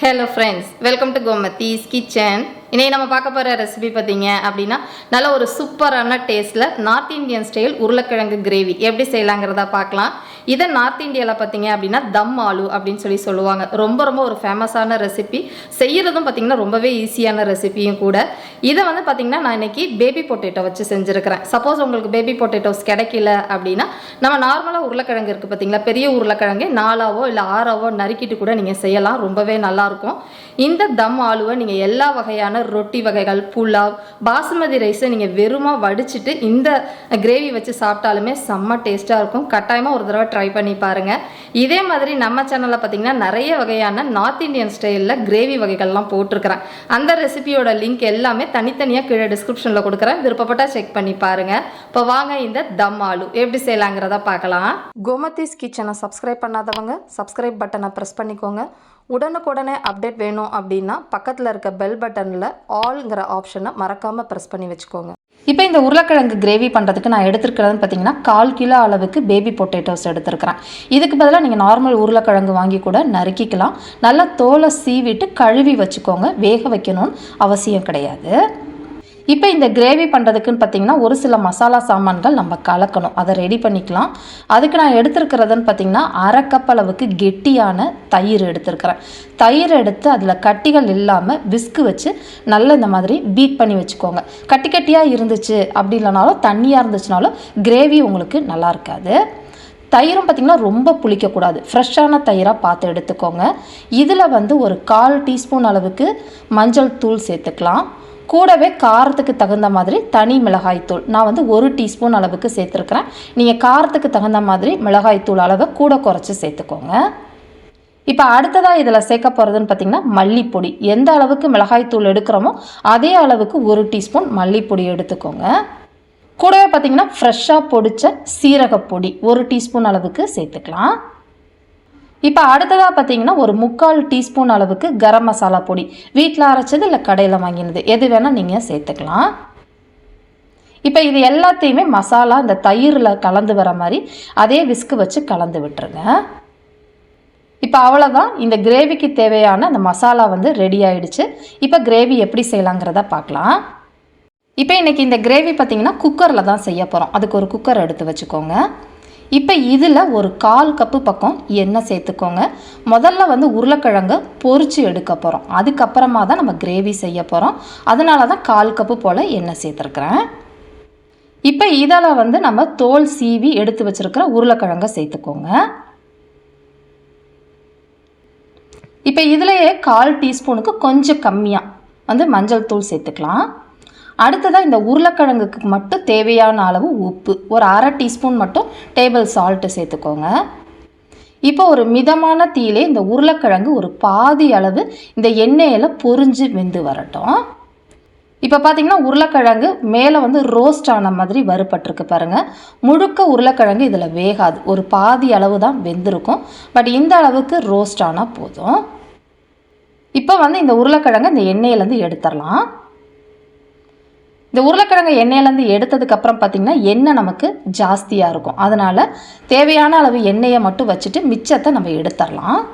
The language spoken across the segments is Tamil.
Hello friends, welcome to GOMATHI KITCHEN. இன்னைக்கு நம்ம பார்க்க போற ரெசிபி பாத்தீங்க அப்படினா நல்ல ஒரு சூப்பரான டேஸ்ட்ல நார்த் இந்தியன் ஸ்டைல் உருளைக்கிழங்கு கிரேவி எப்படி செய்யலாம்ங்கறத பார்க்கலாம். இத நார்த் இந்தியால பாத்தீங்க அப்படினா தம் ஆலு அப்படினு சொல்லுவாங்க. ரொம்ப ஒரு ஃபேமஸான ரெசிபி. செய்யிறதும் பாத்தீங்கன்னா ரொம்பவே ஈஸியான ரெசிபியும் கூட. இத வந்து பாத்தீங்கன்னா நான் இன்னைக்கு பேபி பொட்டேட்டோ வச்சு செஞ்சிருக்கேன். சப்போஸ் உங்களுக்கு பேபி பொட்டேட்டோஸ் கிடைக்கல அப்படினா நம்ம நார்மலா உருளைக்கிழங்கு இருக்கு பாத்தீங்களா, பெரிய உருளைக்கிழங்கு 4ஆவோ இல்ல 6ஆவோ நறுக்கிட்டு கூட நீங்க செய்யலாம். ரொம்பவே நல்லா இருக்கும். இந்த தம் ஆலுவை நீங்க எல்லா வகையான ரொட்டி வகைகள், புலாவ், பாசுமதி ரைஸை நீங்கள் வெறுமா வடிச்சிட்டு இந்த கிரேவி வச்சு சாப்பிட்டாலுமே செம்ம டேஸ்ட்டாக இருக்கும். கட்டாயமாக ஒரு தடவை ட்ரை பண்ணி பாருங்கள். இதே மாதிரி நம்ம சேனலில் பார்த்தீங்கன்னா நிறைய வகையான நார்த் இந்தியன் ஸ்டைலில் கிரேவி வகைகள்லாம் போட்டிருக்கிறேன். அந்த ரெசிபியோட லிங்க் எல்லாமே தனித்தனியாக கீழே டிஸ்கிரிப்ஷனில் கொடுக்குறேன். விருப்பப்பட்டால் செக் பண்ணி பாருங்கள். இப்போ வாங்க இந்த தம் ஆலு எப்படி செய்யலாங்கிறத பார்க்கலாம். கோமதிஸ் கிச்சனை சப்ஸ்கிரைப் பண்ணாதவங்க சப்ஸ்கிரைப் பட்டனை ப்ரெஸ் பண்ணிக்கோங்க. உடனுக்குடனே அப்டேட் வேணும் அப்படின்னா பக்கத்தில் இருக்க பெல் பட்டனில் ஆல்ங்கிற ஆப்ஷனை மறக்காமல் ப்ரெஸ் பண்ணி வச்சுக்கோங்க. இப்போ இந்த உருளைக்கிழங்கு கிரேவி பண்ணுறதுக்கு நான் எடுத்துருக்கிறதுன்னு பார்த்தீங்கன்னா 1/4 கிலோ அளவுக்கு பேபி பொட்டேட்டோஸ் எடுத்துருக்கிறேன். இதுக்கு பதிலாக நீங்கள் நார்மல் உருளைக்கிழங்கு வாங்கி கூட நறுக்கிக்கலாம். நல்லா தோலை சீவிட்டு கழுவி வச்சுக்கோங்க. வேக வைக்கணும்னு அவசியம் கிடையாது. இப்போ இந்த கிரேவி பண்ணுறதுக்குன்னு பார்த்தீங்கன்னா ஒரு சில மசாலா சாமான்கள் நம்ம கலக்கணும். அதை ரெடி பண்ணிக்கலாம். அதுக்கு நான் எடுத்துருக்கிறதுன்னு பார்த்தீங்கன்னா 1/2 கப் அளவுக்கு கெட்டியான தயிர் எடுத்துருக்கிறேன். தயிர் எடுத்து அதில் கட்டிகள் இல்லாமல் விஸ்கு வச்சு நல்லா இந்த மாதிரி பீட் பண்ணி வச்சுக்கோங்க. கட்டியாக இருந்துச்சு அப்படி இல்லைனாலும் தண்ணியாக இருந்துச்சுனாலும் கிரேவி உங்களுக்கு நல்லா இருக்காது. தயிரும் பார்த்திங்கன்னா ரொம்ப புளிக்கக்கூடாது. ஃப்ரெஷ்ஷான தயிராக பார்த்து எடுத்துக்கோங்க. இதில் வந்து ஒரு 1/4 டீஸ்பூன் அளவுக்கு மஞ்சள் தூள் சேர்த்துக்கலாம். கூடவே காரத்துக்கு தகுந்த மாதிரி தனி மிளகாய்த்தூள் நான் வந்து 1 டீஸ்பூன் அளவுக்கு சேர்த்துருக்குறேன். நீங்கள் காரத்துக்கு தகுந்த மாதிரி மிளகாய்த்தூள் அளவை கூட குறைச்சி சேர்த்துக்கோங்க. இப்போ அடுத்ததாக இதில் சேர்க்க போகிறதுன்னு பார்த்திங்கன்னா மல்லிப்பொடி. எந்த அளவுக்கு மிளகாய்த்தூள் எடுக்கிறோமோ அதே அளவுக்கு 1 டீஸ்பூன் மல்லிப்பொடி எடுத்துக்கோங்க. கூடவே பார்த்திங்கன்னா ஃப்ரெஷ்ஷாக பொடித்த சீரகப்பொடி 1 டீஸ்பூன் அளவுக்கு சேர்த்துக்கலாம். இப்போ அடுத்ததாக பார்த்தீங்கன்னா ஒரு 3/4 டீஸ்பூன் அளவுக்கு கரம் மசாலா பொடி, வீட்டில் அரைச்சது இல்லை கடையில் வாங்கினது எது வேணால் நீங்கள் சேர்த்துக்கலாம். இப்போ இது எல்லாத்தையுமே மசாலா இந்த தயிரில் கலந்து வர மாதிரி அதே விஸ்கு வச்சு கலந்து விட்டுருங்க. இப்போ அவ்வளோதான், இந்த கிரேவிக்கு தேவையான அந்த மசாலா வந்து ரெடி ஆகிடுச்சு. இப்போ கிரேவி எப்படி செய்யலாங்கிறத பார்க்கலாம். இப்போ இன்றைக்கி இந்த கிரேவி பார்த்திங்கன்னா குக்கரில் தான் செய்ய போகிறோம். அதுக்கு ஒரு குக்கர் எடுத்து வச்சுக்கோங்க. இப்போ இதில் ஒரு 1/4 கப்பு பக்கம் எண்ணெய் சேர்த்துக்கோங்க. முதல்ல வந்து உருளைக்கிழங்கு பொரிச்சு எடுக்க போகிறோம். அதுக்கப்புறமா தான் நம்ம கிரேவி செய்ய போகிறோம். அதனால தான் 1/4 கப்பு போல் எண்ணெய் சேர்த்துருக்குறேன். இப்போ இதில் வந்து நம்ம தோல் சீவி எடுத்து வச்சுருக்கிற உருளைக்கிழங்கை சேர்த்துக்கோங்க. இப்போ இதிலேயே 1/4 டீஸ்பூனுக்கு கொஞ்சம் கம்மியாக வந்து மஞ்சள் தூள் சேர்த்துக்கலாம். அடுத்ததாக இந்த உருளைக்கிழங்குக்கு மட்டும் தேவையான அளவு உப்பு, ஒரு 1/2 டீஸ்பூன் மட்டும் டேபிள் சால்ட்டு சேர்த்துக்கோங்க. இப்போ ஒரு மிதமான தீயிலே இந்த உருளைக்கிழங்கு ஒரு பாதி அளவு இந்த எண்ணெயில் பொரிஞ்சு வெந்து வரட்டும். இப்போ பார்த்தீங்கன்னா உருளைக்கிழங்கு மேலே வந்து ரோஸ்ட் ஆன மாதிரி வறுபட்டிருக்கு பாருங்கள். முழுக்க உருளைக்கிழங்கு இதில் வேகாது, ஒரு பாதி அளவு தான் வெந்திருக்கும். பட் இந்த அளவுக்கு ரோஸ்ட் ஆனால் போதும். இப்போ வந்து இந்த உருளைக்கிழங்கு இந்த எண்ணெயிலேருந்து எடுத்துடலாம். இந்த உருளைக்கிழங்கு எண்ணெயிலேருந்து எடுத்ததுக்கப்புறம் பார்த்திங்கன்னா எண்ணெய் நமக்கு ஜாஸ்தியாக இருக்கும். அதனால் தேவையான அளவு எண்ணெயை மட்டும் வச்சுட்டு மிச்சத்தை நம்ம எடுத்துடலாம்.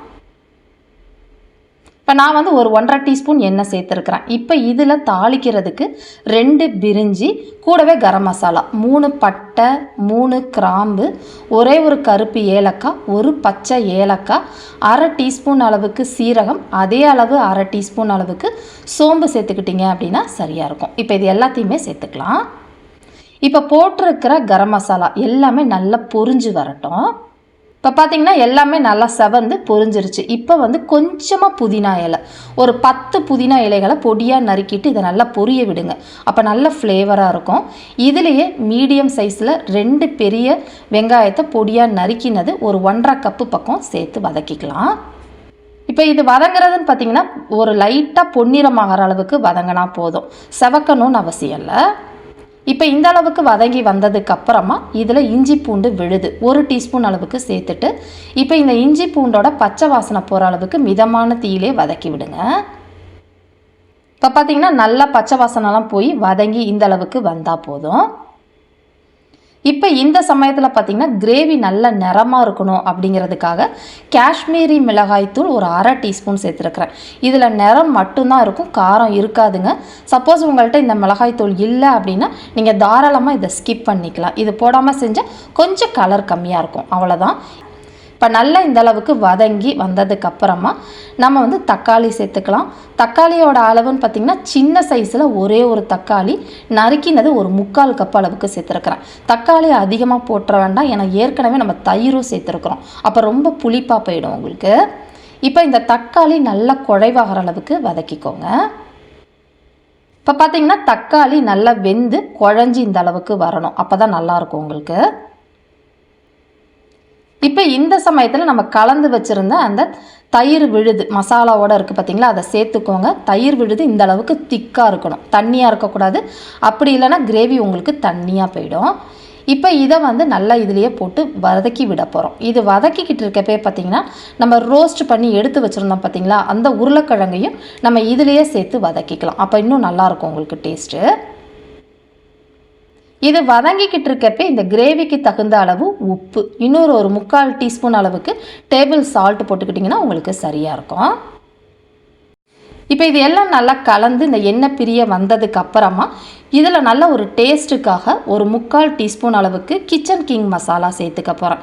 இப்போ நான் வந்து ஒரு 1/2 டீஸ்பூன் எண்ணெய் சேர்த்துருக்குறேன். இப்போ இதில் தாளிக்கிறதுக்கு 2 பிரிஞ்சி, கூடவே கரம் மசாலா, 3 பட்டை, 3 கிராம்பு, ஒரே ஒரு கருப்பு ஏலக்காய், ஒரு பச்சை ஏலக்காய், 1/2 டீஸ்பூன் அளவுக்கு சீரகம், அதே அளவு 1/2 டீஸ்பூன் அளவுக்கு சோம்பு சேர்த்துக்கிட்டிங்க அப்படின்னா சரியாக இருக்கும். இப்போ இது எல்லாத்தையுமே சேர்த்துக்கலாம். இப்போ போட்டிருக்கிற கரம் மசாலா எல்லாமே நல்லா பொரிஞ்சு வரட்டும். இப்போ பார்த்திங்கன்னா எல்லாமே நல்லா செவந்து பொரிஞ்சிருச்சு. இப்போ வந்து கொஞ்சமாக புதினா இலை, ஒரு 10 புதினா இலைகளை பொடியாக நறுக்கிட்டு இதை நல்லா பொரிய விடுங்க. அப்போ நல்ல ஃப்ளேவராக இருக்கும். இதுலேயே மீடியம் சைஸில் 2 பெரிய வெங்காயத்தை பொடியாக நறுக்கினது ஒரு 1/2 கப்பு பக்கம் சேர்த்து வதக்கிக்கலாம். இப்போ இது வதங்குறதுன்னு பார்த்திங்கன்னா ஒரு லைட்டாக பொன்னிறமாகிற அளவுக்கு வதங்கினா போதும், செவக்கணும்னு அவசியம் இல்லை. இப்போ இந்த அளவுக்கு வதங்கி வந்ததுக்கு அப்புறமா இதில் இஞ்சி பூண்டு விழுது 1 டீஸ்பூன் அளவுக்கு சேர்த்துட்டு இப்போ இந்த இஞ்சி பூண்டோட பச்சை வாசனை போகிற அளவுக்கு மிதமான தீயிலே வதக்கி விடுங்க. இப்போ பார்த்திங்கன்னா நல்லா பச்சை வாசனைலாம் போய் வதங்கி இந்த அளவுக்கு வந்தால் போதும். இப்போ இந்த சமயத்தில் பார்த்திங்கன்னா கிரேவி நல்ல நிறமாக இருக்கணும் அப்படிங்கிறதுக்காக காஷ்மீரி மிளகாய்த்தூள் ஒரு 1/2 டீஸ்பூன் சேர்த்துருக்குறேன். இதில் நிறம் மட்டும்தான் இருக்கும், காரம் இருக்காதுங்க. சப்போஸ் உங்கள்கிட்ட இந்த மிளகாய்த்தூள் இல்லை அப்படின்னா நீங்கள் தாராளமாக இதை ஸ்கிப் பண்ணிக்கலாம். இது போடாமல் செஞ்சால் கொஞ்சம் கலர் கம்மியாக இருக்கும், அவ்வளோதான். இப்போ நல்லா இந்த அளவுக்கு வதங்கி வந்ததுக்கப்புறமா நம்ம தக்காளி சேர்த்துக்கலாம். தக்காளியோட அளவுன்னு பார்த்திங்கன்னா சின்ன சைஸில் ஒரே ஒரு தக்காளி நறுக்கினது ஒரு 3/4 கப் அளவுக்கு சேர்த்துருக்குறேன். தக்காளி அதிகமாக போட்டுற வேண்டாம், ஏன்னா ஏற்கனவே நம்ம தயிரும் சேர்த்துருக்குறோம், அப்போ ரொம்ப புளிப்பாக போயிடும் உங்களுக்கு. இப்போ இந்த தக்காளி நல்லா குழைவாகிற அளவுக்கு வதக்கிக்கோங்க. இப்போ பார்த்திங்கன்னா தக்காளி நல்லா வெந்து குழஞ்சி இந்த அளவுக்கு வரணும், அப்போ தான் நல்லாயிருக்கும் உங்களுக்கு. இப்போ இந்த சமயத்தில் நம்ம கலந்து வச்சுருந்த அந்த தயிர் விழுது மசாலாவோடு இருக்குது பார்த்திங்களா, அதை சேர்த்துக்கோங்க. தயிர் விழுது இந்த அளவுக்கு திக்காக இருக்கணும், தண்ணியாக இருக்கக்கூடாது. அப்படி இல்லைன்னா கிரேவி உங்களுக்கு தண்ணியாக போயிடும். இப்போ இதை நல்லா இதுலேயே போட்டு வதக்கி விட போகிறோம். இது வதக்கிக்கிட்டு இருக்கப்பே பார்த்திங்கன்னா நம்ம ரோஸ்ட் பண்ணி எடுத்து வச்சுருந்தோம் பார்த்திங்களா, அந்த உருளைக்கிழங்கையும் நம்ம இதுலேயே சேர்த்து வதக்கிக்கலாம். அப்போ இன்னும் நல்லாயிருக்கும் உங்களுக்கு டேஸ்ட்டு. இது வதங்கிக்கிட்டு இருக்கப்பே இந்த கிரேவிக்கு தகுந்த அளவு உப்பு, இன்னொரு 3/4 டீஸ்பூன் அளவுக்கு டேபிள் சால்ட் போட்டுக்கிட்டிங்கன்னா உங்களுக்கு சரியாக இருக்கும். இப்போ இது எல்லாம் நல்லா கலந்து இந்த எண்ணெய் பிரிய வந்ததுக்கு அப்புறமா இதில் நல்ல ஒரு டேஸ்ட்டுக்காக ஒரு 3/4 டீஸ்பூன் அளவுக்கு கிச்சன் கிங் மசாலா சேர்த்துக்க போகிறேன்.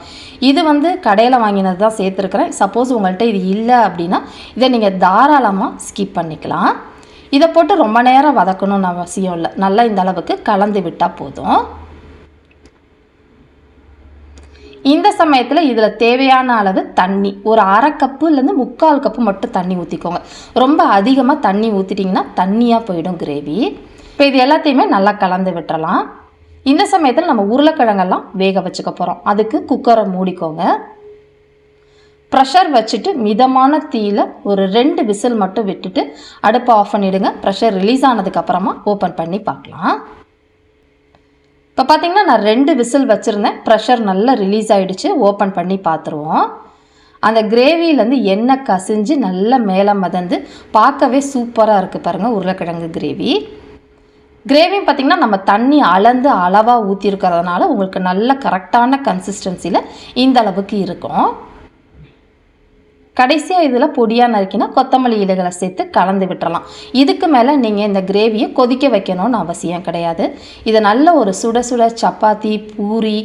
இது கடையில் வாங்கினது தான் சேர்த்துருக்குறேன். சப்போஸ் உங்கள்கிட்ட இது இல்லை அப்படின்னா இதை நீங்கள் தாராளமாக ஸ்கிப் பண்ணிக்கலாம். இதை போட்டு ரொம்ப நேரம் வதக்கணும்னு அவசியம் இல்லை, நல்லா இந்த அளவுக்கு கலந்து விட்டால் போதும். இந்த சமயத்தில் இதில் தேவையான அளவு தண்ணி ஒரு 1/2 கப்புலேருந்து 3/4 கப்பு மட்டும் தண்ணி ஊற்றிக்கோங்க. ரொம்ப அதிகமாக தண்ணி ஊற்றிட்டிங்கன்னா தண்ணியாக போயிடும் கிரேவி. இப்போ இது எல்லாத்தையுமே நல்லா கலந்து விட்டுறலாம். இந்த சமயத்தில் நம்ம உருளைக்கிழங்கெல்லாம் வேக வச்சுக்க போகிறோம். அதுக்கு குக்கரை மூடிக்கோங்க. ப்ரெஷர் வச்சுட்டு மிதமான தீயில் ஒரு 2 விசில் மட்டும் விட்டுட்டு அடுப்பை ஆஃப் பண்ணிவிடுங்க. ப்ரெஷர் ரிலீஸ் ஆனதுக்கப்புறமா ஓப்பன் பண்ணி பார்க்கலாம். இப்போ பார்த்திங்கன்னா நான் 2 விசில் வச்சுருந்தேன், ப்ரெஷர் நல்லா ரிலீஸ் ஆகிடுச்சு. ஓப்பன் பண்ணி பார்த்துருவோம். அந்த கிரேவிலேருந்து எண்ணெய் கசிஞ்சு நல்லா மேலே மதந்து பார்க்கவே சூப்பராக இருக்குது பாருங்கள் உருளைக்கிழங்கு கிரேவி. கிரேவியும் பார்த்திங்கன்னா நம்ம தண்ணி அளந்து அளவாக ஊற்றிருக்கிறதுனால உங்களுக்கு நல்ல கரெக்டான கன்சிஸ்டன்சியில் இந்த அளவுக்கு இருக்கும். கடைசியாக இதில் பொடியாக நறுக்கினா கொத்தமல்லி இலைகளை சேர்த்து கலந்து விட்டுறலாம். இதுக்கு மேலே நீங்கள் இந்த கிரேவியை கொதிக்க வைக்கணும்னு அவசியம் கிடையாது. இதை நல்ல ஒரு சுட சுட சப்பாத்தி, பூரி,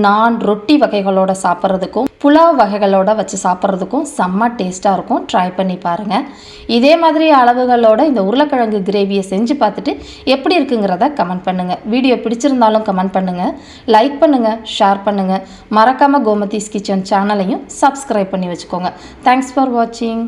நான், ரொட்டி வகைகளோடு சாப்பிட்றதுக்கும் புலாவ் வகைகளோடு வச்சு சாப்பிட்றதுக்கும் செம்ம டேஸ்ட்டாக இருக்கும். ட்ரை பண்ணி பாருங்கள். இதே மாதிரி அளவுகளோட இந்த உருளைக்கிழங்கு கிரேவியை செஞ்சு பார்த்துட்டு எப்படி இருக்குங்கிறத கமெண்ட் பண்ணுங்கள். வீடியோ பிடிச்சிருந்தாலும் கமெண்ட் பண்ணுங்கள், லைக் பண்ணுங்கள், ஷேர் பண்ணுங்கள். மறக்காமல் கோமதிஸ் கிச்சன் சேனலையும் சப்ஸ்கிரைப் பண்ணி வச்சுக்கோங்க. Thanks for watching.